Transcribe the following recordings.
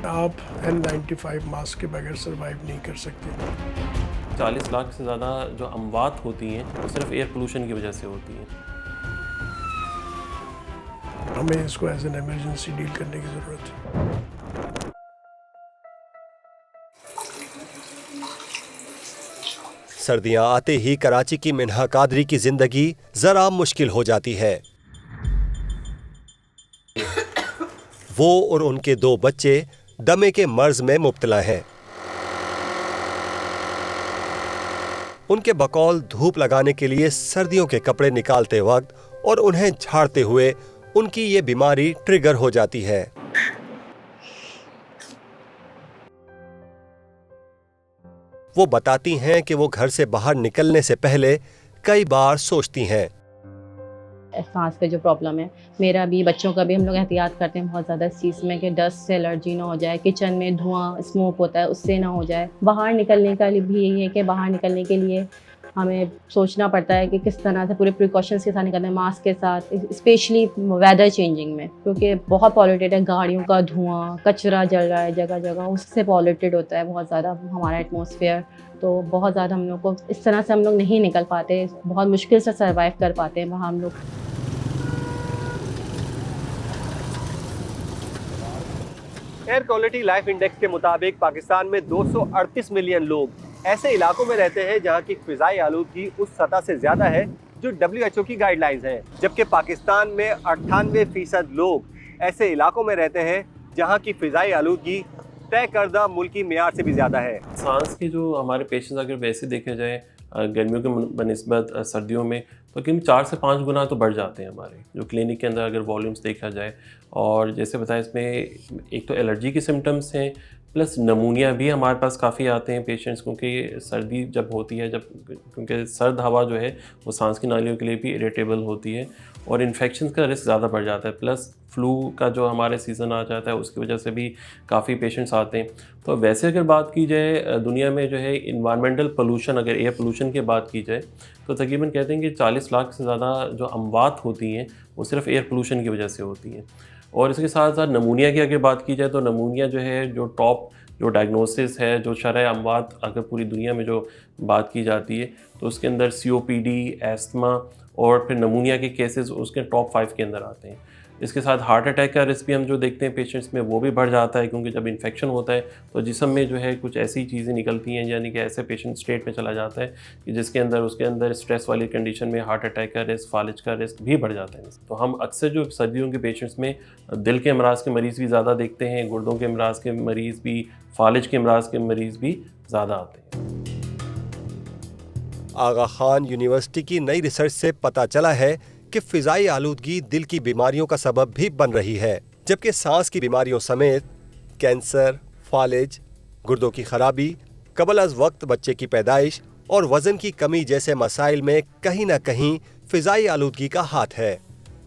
आप N95 mask के बगैर सर्वाइव नहीं कर सकते। 40 लाख से ज़्यादा जो अमवात होती हैं वो सिर्फ एयर पोल्यूशन की वजह से होती हैं। हमें इसको एज एन इमरजेंसी डील करने की ज़रूरत है। सर्दियां आते ही कराची की मिन्हा कादरी की जिंदगी जरा मुश्किल हो जाती है। वो और उनके 2 बच्चे दमे के मर्ज में मुब्तला हैं। उनके बकौल धूप लगाने के लिए सर्दियों के कपड़े निकालते वक्त और उन्हें झाड़ते हुए उनकी ये बीमारी ट्रिगर हो जाती है। वो बताती हैं कि वो घर से बाहर निकलने से पहले कई बार सोचती हैं। सांस पे जो प्रॉब्लम है मेरा भी, बच्चों का भी, हम लोग एहतियात करते हैं बहुत ज़्यादा इस चीज़ में कि डस्ट से एलर्जी ना हो जाए, किचन में धुआं स्मोक होता है उससे ना हो जाए। बाहर निकलने का भी यही है कि बाहर निकलने के लिए हमें सोचना पड़ता है कि किस तरह से पूरे प्रिकॉशंस के साथ निकलना है, मास्क के साथ, स्पेशली वेदर चेंजिंग में, क्योंकि बहुत पॉल्यूटेड है। गाड़ियों का धुआं, कचरा जल रहा है जगह जगह, उससे पॉल्यूटेड होता है बहुत ज़्यादा हमारा एटमॉस्फेयर। तो बहुत ज़्यादा हम लोग को इस तरह से हम लोग नहीं निकल पाते, बहुत मुश्किल से सर्वाइव कर पाते हैं वहाँ हम लोग। एयर क्वालिटी लाइफ इंडेक्स के मुताबिक पाकिस्तान में 238 मिलियन लोग ऐसे इलाकों में रहते हैं जहां की फिजाई आलूदगी उस सतह से ज्यादा है जो WHO की गाइडलाइंस हैं, जबकि पाकिस्तान में 98% लोग ऐसे इलाकों में रहते हैं जहां की फिजाई आलूदगी तय करदा मुल्की मेयार से भी ज्यादा है। सांस के जो हमारे पेशेंट्स अगर वैसे देखे जाए गर्मियों के बनिस्बत सर्दियों में तो करीब 4 से 5 गुना तो बढ़ जाते हैं हमारे जो क्लिनिक के अंदर अगर वॉल्यूम्स देखा जाए। और जैसे बताया इसमें एक तो एलर्जी के सिम्टम्स हैं, प्लस नमूनिया भी हमारे पास काफ़ी आते हैं पेशेंट्स, क्योंकि सर्दी जब होती है, क्योंकि सर्द हवा जो है वो सांस की नालियों के लिए भी इरिटेबल होती है और इन्फेक्शन का रिस्क ज़्यादा बढ़ जाता है। प्लस फ्लू का जो हमारे सीज़न आ जाता है उसकी वजह से भी काफ़ी पेशेंट्स आते हैं। तो वैसे अगर बात की जाए दुनिया में जो है इन्वायरमेंटल पोल्यूशन, अगर एयर पोल्यूशन की बात की जाए तो तकरीबन कहते हैं कि 40 लाख से ज़्यादा जो अमवात होती हैं वो सिर्फ एयर पोल्यूशन की वजह से होती हैं। और इसके साथ साथ नमूनिया की अगर बात की जाए तो नमूनिया जो है जो टॉप जो डायग्नोसिस है, जो शरह अमवात अगर पूरी दुनिया में जो बात की जाती है तो उसके अंदर COPD, एस्थमा और फिर नमूनिया के केसेस उसके टॉप 5 के अंदर आते हैं। इसके साथ हार्ट अटैक का रिस्क भी हम जो देखते हैं पेशेंट्स में वो भी बढ़ जाता है, क्योंकि जब इन्फेक्शन होता है तो जिस्म में जो है कुछ ऐसी चीज़ें निकलती हैं, यानी कि ऐसे पेशेंट स्टेट में चला जाता है कि जिसके अंदर उसके अंदर स्ट्रेस वाली कंडीशन में हार्ट अटैक का रिस्क, फालिज का रिस्क भी बढ़ जाता है। तो हम अक्सर जो सर्दियों के पेशेंट्स में दिल के अमराज के मरीज़ भी ज़्यादा देखते हैं, गुर्दों के अमराज के मरीज़ भी, फालिज के अमराज के मरीज़ भी ज़्यादा आते हैं। आगा खान यूनिवर्सिटी की नई रिसर्च से पता चला है कि फिजाई आलूदगी दिल की बीमारियों का सबब भी बन रही है, जबकि सांस की बीमारियों समेत कैंसर, फालिज, गुर्दों की खराबी, कबल अज वक्त बच्चे की पैदाइश और वजन की कमी जैसे मसाइल में कहीं न कहीं फिजाई आलूदगी का हाथ है।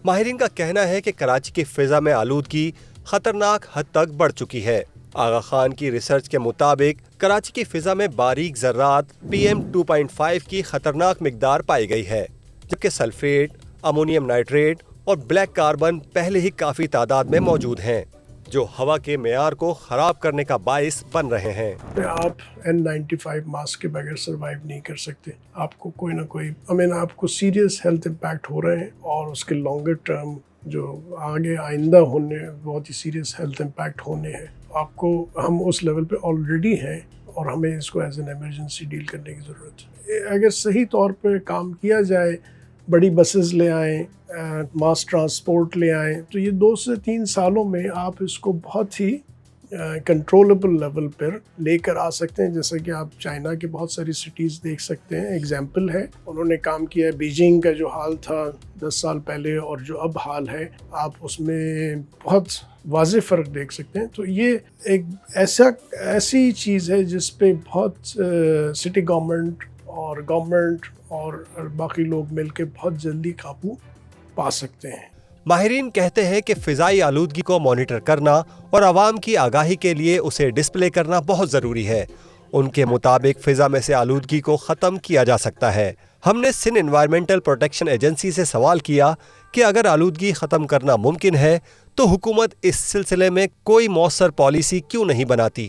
माहिरीन का कहना है कि कराची की फिजा में आलूदगी खतरनाक हद तक बढ़ चुकी है। आगा खान की रिसर्च के मुताबिक कराची की फिजा में बारीक ज़र्रात PM 2.5 की खतरनाक मिकदार पाई गई है, जबकि सल्फेट, अमोनियम नाइट्रेट और ब्लैक कार्बन पहले ही काफ़ी तादाद में मौजूद हैं, जो हवा के मेयार को ख़राब करने का बाइस बन रहे हैं। आप N95 मास्क के बगैर सर्वाइव नहीं कर सकते। आपको कोई ना कोई आपको सीरियस हेल्थ इम्पैक्ट हो रहे हैं और उसके लॉन्गर टर्म जो आगे आइंदा होने बहुत ही सीरियस हेल्थ इम्पैक्ट होने हैं। आपको हम उस लेवल पे ऑलरेडी हैं और हमें इसको एज एन इमरजेंसी डील करने की ज़रूरत है। अगर सही तौर पे काम किया जाए, बड़ी बसेस ले आएँ, मास ट्रांसपोर्ट ले आएँ, तो ये 2 से 3 सालों में आप इसको बहुत ही कंट्रोलेबल लेवल पर लेकर आ सकते हैं। जैसे कि आप चाइना की बहुत सारी सिटीज़ देख सकते हैं, एग्जाम्पल है। उन्होंने काम किया है। बीजिंग का जो हाल था 10 साल पहले और जो अब हाल है, आप उसमें बहुत वाज़ेह फ़र्क देख सकते हैं। तो ये एक ऐसी चीज़ है जिस पे बहुत सिटी गवर्नमेंट और बाकी लोग मिलकर बहुत जल्दी काबू पा सकते हैं। माहिरीन कहते हैं कि फिजाई आलूदगी को मॉनिटर करना और आवाम की आगाही के लिए उसे डिस्प्ले करना बहुत ज़रूरी है। उनके मुताबिक फ़िज़ा में से आलूदगी को ख़त्म किया जा सकता है, हमने सिंध एनवायरमेंटल प्रोटेक्शन एजेंसी से सवाल किया कि अगर आलूदगी खत्म करना मुमकिन है तो हुकूमत इस सिलसिले में कोई मौसर पॉलिसी क्यों नहीं बनाती।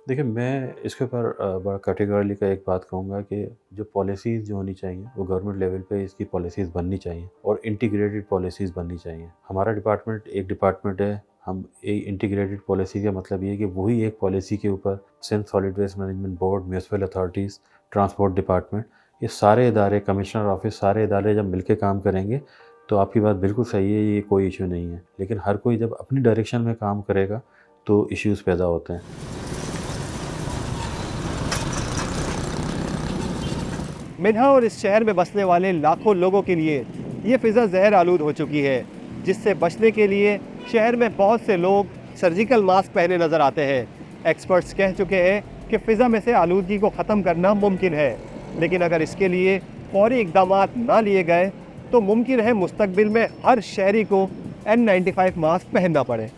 देखिए, मैं इसके ऊपर बड़ा कैटेगरली का एक बात कहूँगा कि जो पॉलिसीज़ जो होनी चाहिए वो गवर्नमेंट लेवल पे इसकी पॉलिसीज़ बननी चाहिए और इंटीग्रेटेड पॉलिसीज़ बननी चाहिए। हमारा डिपार्टमेंट एक डिपार्टमेंट है, हम एक इंटीग्रेटेड पॉलिसी का मतलब ये है कि वही एक पॉलिसी के ऊपर Sindh solid waste management board, municipal authorities, transport department, ये सारे इदारे, कमिश्नर ऑफिस, सारे इदारे जब मिलकर काम करेंगे तो आपकी बात बिल्कुल सही है, ये कोई इशू नहीं है। लेकिन हर कोई जब अपनी डायरेक्शन में काम करेगा तो इश्यूज़ पैदा होते हैं। मिन्हा और इस शहर में बसने वाले लाखों लोगों के लिए ये फ़िज़ा जहर आलूद हो चुकी है, जिससे बचने के लिए शहर में बहुत से लोग सर्जिकल मास्क पहने नज़र आते हैं। एक्सपर्ट्स कह चुके हैं कि फ़िज़ा में से आलूदगी को ख़त्म करना मुमकिन है, लेकिन अगर इसके लिए फौरी इक़दाम ना लिए गए तो मुमकिन है मुस्तकबिल में हर शहरी को N95 मास्क पहनना पड़े।